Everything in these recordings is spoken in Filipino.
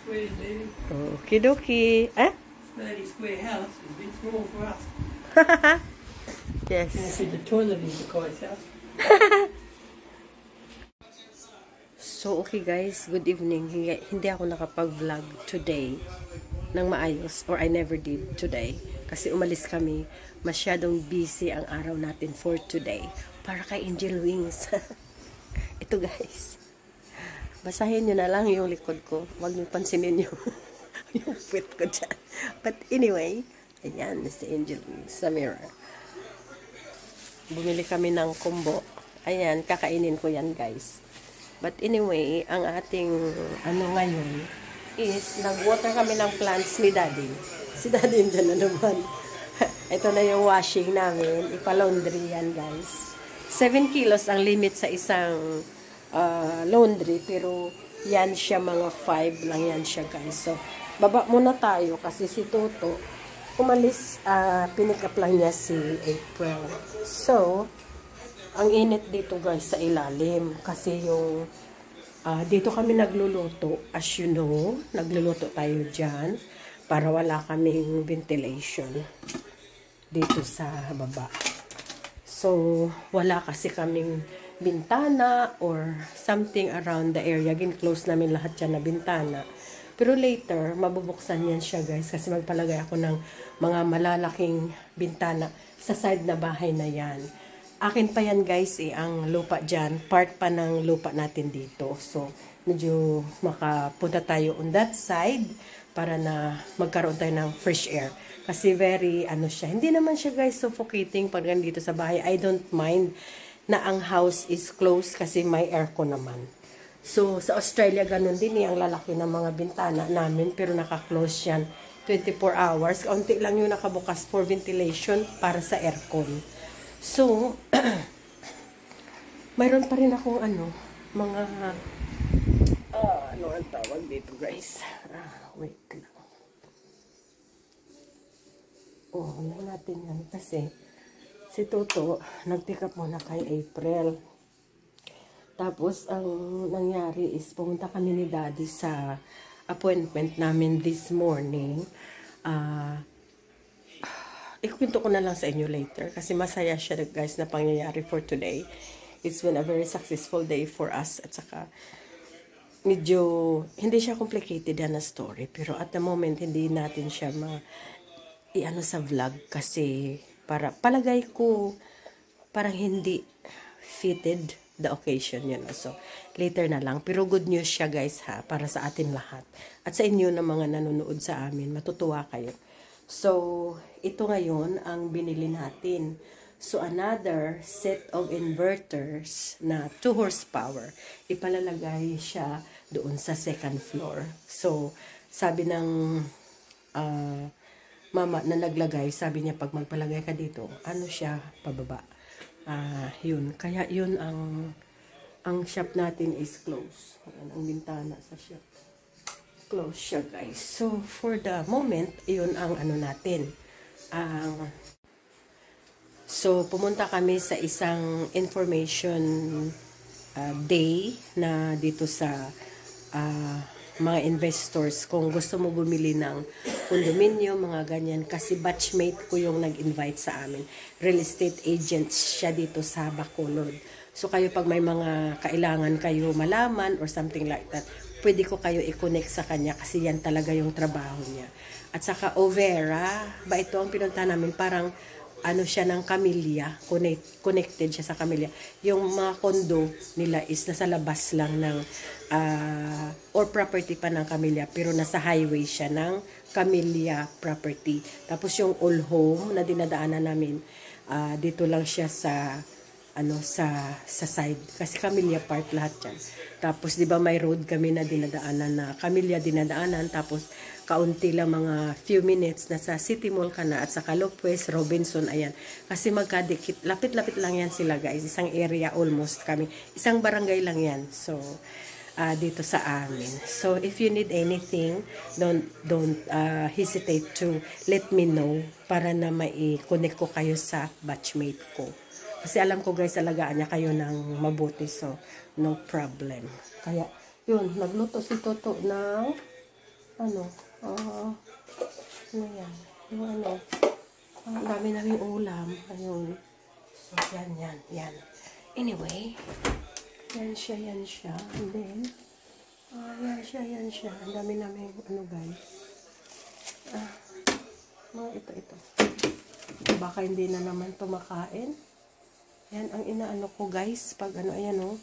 squares, baby. Okie dokie. Eh? 30 square house is a bit small for us. Yes. Can't fit the toilet in the guy's house. So, okay guys, good evening. Hindi ako nakapag-vlog today ng maayos, or I never did today. Kasi umalis kami, masyadong busy ang araw natin for today. Para kay Angel Wings. Ito guys. Basahin nyo na lang yung likod ko. Huwag nyo pansinin yung puwet ko dyan. But anyway, ayan, si Angel Wings sa mirror. Bumili kami ng combo. Ayan, kakainin ko yan guys. But anyway, ang ating ngayon is nag-water kami ng plants ni Daddy. Si Daddy yung dyan na naman. Ito na yung washing namin. Ipa-laundry yan guys. 7 kilos ang limit sa isang laundry. Pero yan siya, mga 5 lang yan siya guys. So, baba muna tayo kasi si Toto umalis, pinick up lang niya si April. So, ang init dito guys sa ilalim kasi yung dito kami nagluluto, as you know, nagluluto tayo dyan para wala kaming ventilation dito sa baba. So wala kasi kaming bintana or something around the area. Gin-close namin lahat dyan na bintana. Pero later, mabubuksan yan siya guys kasi magpalagay ako ng mga malalaking bintana sa side na bahay na yan. Akin pa yan guys ang lupa dyan. Part pa ng lupa natin dito. So, medyo makapunta tayo on that side para na magkaroon tayo ng fresh air. Kasi very, siya. Hindi naman siya guys suffocating pag nandito sa bahay. I don't mind na ang house is closed kasi may aircon naman. So, sa Australia ganun din ang lalaki ng mga bintana namin. Pero naka-close yan 24 hours. Kaunti lang yung nakabukas for ventilation para sa aircon. So, mayroon pa rin akong mga, ano ang tawag dito guys? Wait lang. Yan natin yan kasi si Toto, nag-pick up muna kay April. Tapos, ang nangyari is pumunta kami ni Daddy sa appointment namin this morning. Ikwento ko na lang sa inyo later kasi masaya siya guys na pangyayari for today. It's been a very successful day for us at saka medyo hindi siya complicated na story pero at the moment hindi natin siya sa vlog kasi para palagay ko parang hindi fitted the occasion yun. So later na lang pero good news siya guys para sa atin lahat at sa inyo na mga nanonood sa amin, matutuwa kayo. So, ito ngayon ang binili natin. So, another set of inverters na 2 horsepower. Ipalalagay siya doon sa second floor. So, sabi ng mama na naglagay, sabi niya pag magpalagay ka dito, siya, pababa. Yun. Kaya yun ang shop natin is closed. Ang bintana sa shop. Close siya guys. So, for the moment, yun ang natin. So, pumunta kami sa isang information day na dito sa mga investors. Kung gusto mo bumili ng condominium, mga ganyan. Kasi batchmate ko yung nag-invite sa amin. Real estate agent siya dito sa Bacolod. So, kayo pag may mga kailangan kayo malaman or something like that, pwede ko kayo i-connect sa kanya kasi yan talaga yung trabaho niya. At saka Overa, ito ang pinunta namin, parang siya ng Camellia, connected siya sa Camellia. Yung mga condo nila is nasa labas lang ng, or property pa ng Camellia, pero nasa highway siya ng Camellia property. Tapos yung all home na dinadaanan namin, dito lang siya sa sa side kasi Camellia Park lahat yan. Tapos 'di ba may road kami na dinadaanan na Camellia dinadaanan, tapos kaunti lang mga few minutes na sa City Mall ka na at sa Calopwes, Robinson, ayan. Kasi magkadikit, lapit-lapit lang yan sila guys, isang area almost kami. Isang barangay lang yan. So dito sa amin. So if you need anything, don't hesitate to let me know para na mai-connect ko kayo sa batchmate ko. Kasi alam ko guys, alagaan niya kayo ng mabuti. So, no problem. Kaya, yun, nagluto si Toto ng ano, ano yan, yung ano, ang dami naming ulam, ayun. So, yan. Anyway, yan siya, and then, yan siya, ang dami naming, ano guys, ito. Baka hindi na naman ito makain. Yan, ang inaano ko guys, pag ano, ayan o,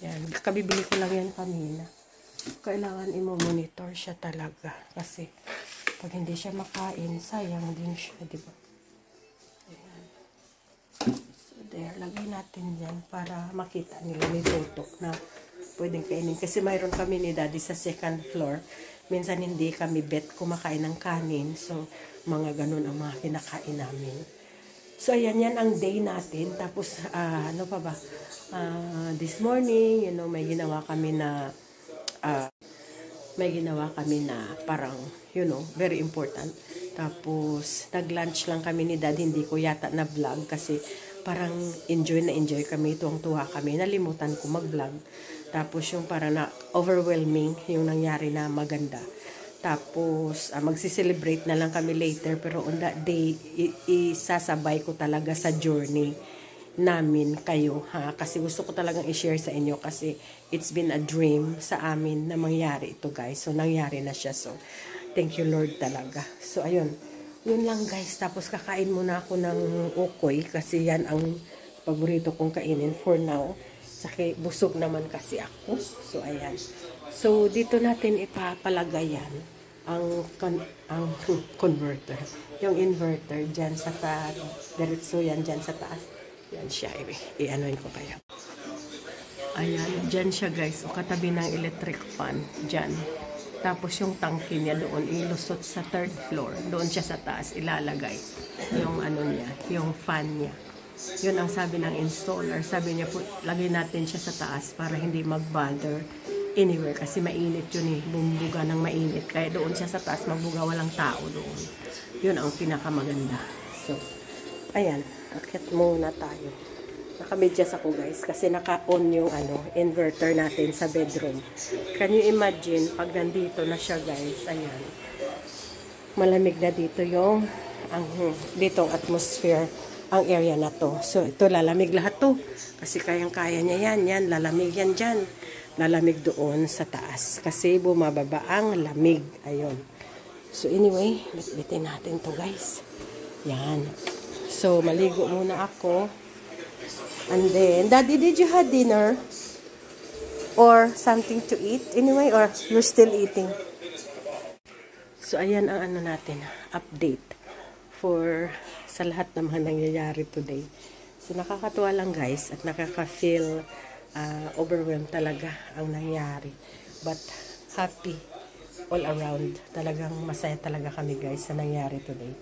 yan, kabibili ko lang yan kanina. Kailangan i-monitor siya talaga, kasi, pag hindi siya makain, sayang din siya, diba? Ayan. So, there, lagay natin yan para makita nila may tuto na pwedeng kainin. Kasi mayroon kami ni Daddy sa second floor. Minsan hindi kami kumakain ng kanin. So, mga ganun ang mga kinakain namin. So, ayan, yan ang day natin. Tapos, ano pa ba? This morning, may ginawa kami na parang, very important. Tapos, nag-lunch lang kami ni Dad. Hindi ko yata na vlog kasi parang enjoy kami. Tuwang-tuwa kami. Nalimutan ko mag-vlog. Tapos, yung parang overwhelming yung nangyari na maganda. Tapos, magsiselebrate na lang kami later. Pero on that day, isasabay ko talaga sa journey namin kayo, ha? Kasi gusto ko talagang i-share sa inyo kasi it's been a dream sa amin na mangyari ito, guys. So, nangyari na siya. So, thank you, Lord, talaga. So, ayun. Yun lang, guys. Tapos, kakain muna ako ng ukoy kasi yan ang paborito kong kainin for now. Saka, busog naman kasi ako. So, ayan. So, dito natin ipapalagay yan ang converter. Yung inverter dyan sa taas. Diretso yan dyan sa taas. Yan siya, i-anoin ko kayo. Ayan, dyan siya guys, o katabi ng electric fan, dyan. Tapos yung tangke niya doon, ilusot sa third floor. Doon siya sa taas, ilalagay yung ano niya, yung fan niya. Yun ang sabi ng installer. Sabi niya po, lagay natin siya sa taas para hindi mag-bother anywhere. Kasi mainit yun bumbuga ng mainit. Kaya doon siya sa taas, magbuga, walang tao doon. Yun ang pinakamaganda. So, ayan. Akit muna tayo. Nakamedyas ako guys kasi naka-on yung inverter natin sa bedroom. Can you imagine pag nandito na siya guys, ayan. Malamig na dito yung ditong atmosphere ang area na to. So ito lalamig lahat to kasi kayang-kaya niya yan, lalamig yan dyan. Lalamig doon sa taas kasi bumababa ang lamig. Ayun. So anyway, bitbitin natin to guys. Yan. So, maligo muna ako. And then, Daddy, did you have dinner? Or something to eat? Anyway, or you're still eating? So, ayan ang natin, update sa lahat ng mga nangyayari today. So, nakakatuwa lang guys at nakaka-feel overwhelmed talaga ang nangyari. But, happy all around. Talagang masaya talaga kami guys sa nangyari today.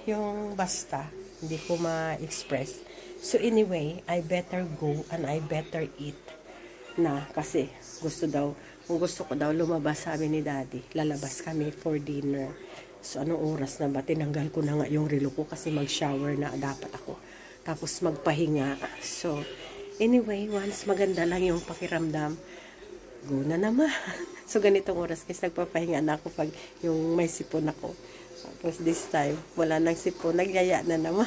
Yung basta, hindi ko ma-express. So anyway, I better go and I better eat na kasi kung gusto ko daw lumabas, sabi ni Daddy, lalabas kami for dinner. So anong oras na ba? Tinanggal ko na nga yung relo ko kasi mag-shower na dapat ako. Tapos magpahinga. So anyway, once maganda lang yung pakiramdam, go na naman. So ganitong oras kasi nagpapahinga na ako pag yung may sipon ako. Tapos this time, wala nang sipon. Nagyaya na naman.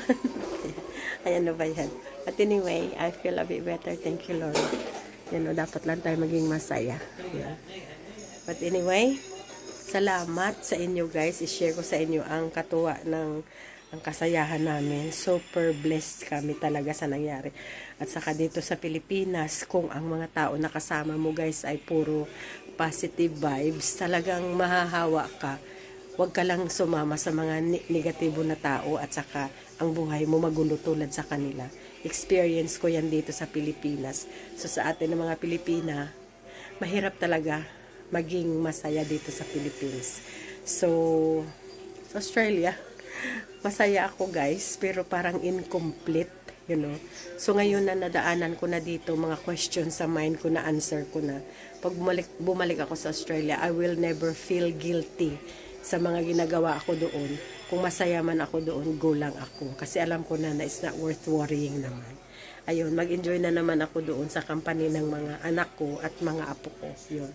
Ayan na ba yan? But anyway, I feel a bit better. Thank you, Lord. Dapat lang tayo maging masaya. Yeah. But anyway, salamat sa inyo guys. I-share ko sa inyo ang katuwa ng kasayahan namin. Super blessed kami talaga sa nangyari. At saka dito sa Pilipinas, kung ang mga tao na kasama mo guys ay puro positive vibes, talagang mahahawa ka. Huwag ka lang sumama sa mga negatibo na tao at saka ang buhay mo magulo tulad sa kanila. Experience ko yan dito sa Pilipinas. So sa atin ng mga Pilipina, mahirap talaga maging masaya dito sa Philippines. So, sa Australia, masaya ako guys, pero parang incomplete, So ngayon na nadaanan ko na dito, mga questions sa mind ko na answer ko na. Pag bumalik ako sa Australia, I will never feel guilty sa mga ginagawa ako doon. Kung masaya man ako doon, go lang ako. Kasi alam ko na it's not worth worrying naman. Ayun, mag-enjoy na naman ako doon sa company ng mga anak ko at mga apo ko. Yun.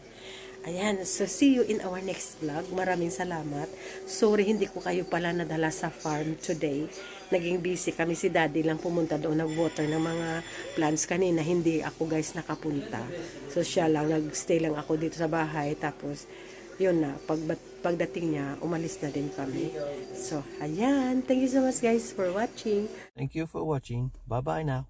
Ayan, so see you in our next vlog. Maraming salamat. Sorry, hindi ko kayo pala nadala sa farm today. Naging busy kami, si Daddy lang pumunta doon, nag-water ng mga plants kanina. Hindi ako guys nakapunta. So siya lang, nag-stay lang ako dito sa bahay. Tapos, yun na, pagdating niya, umalis na din kami. So, ayan. Thank you so much guys for watching. Thank you for watching. Bye-bye now.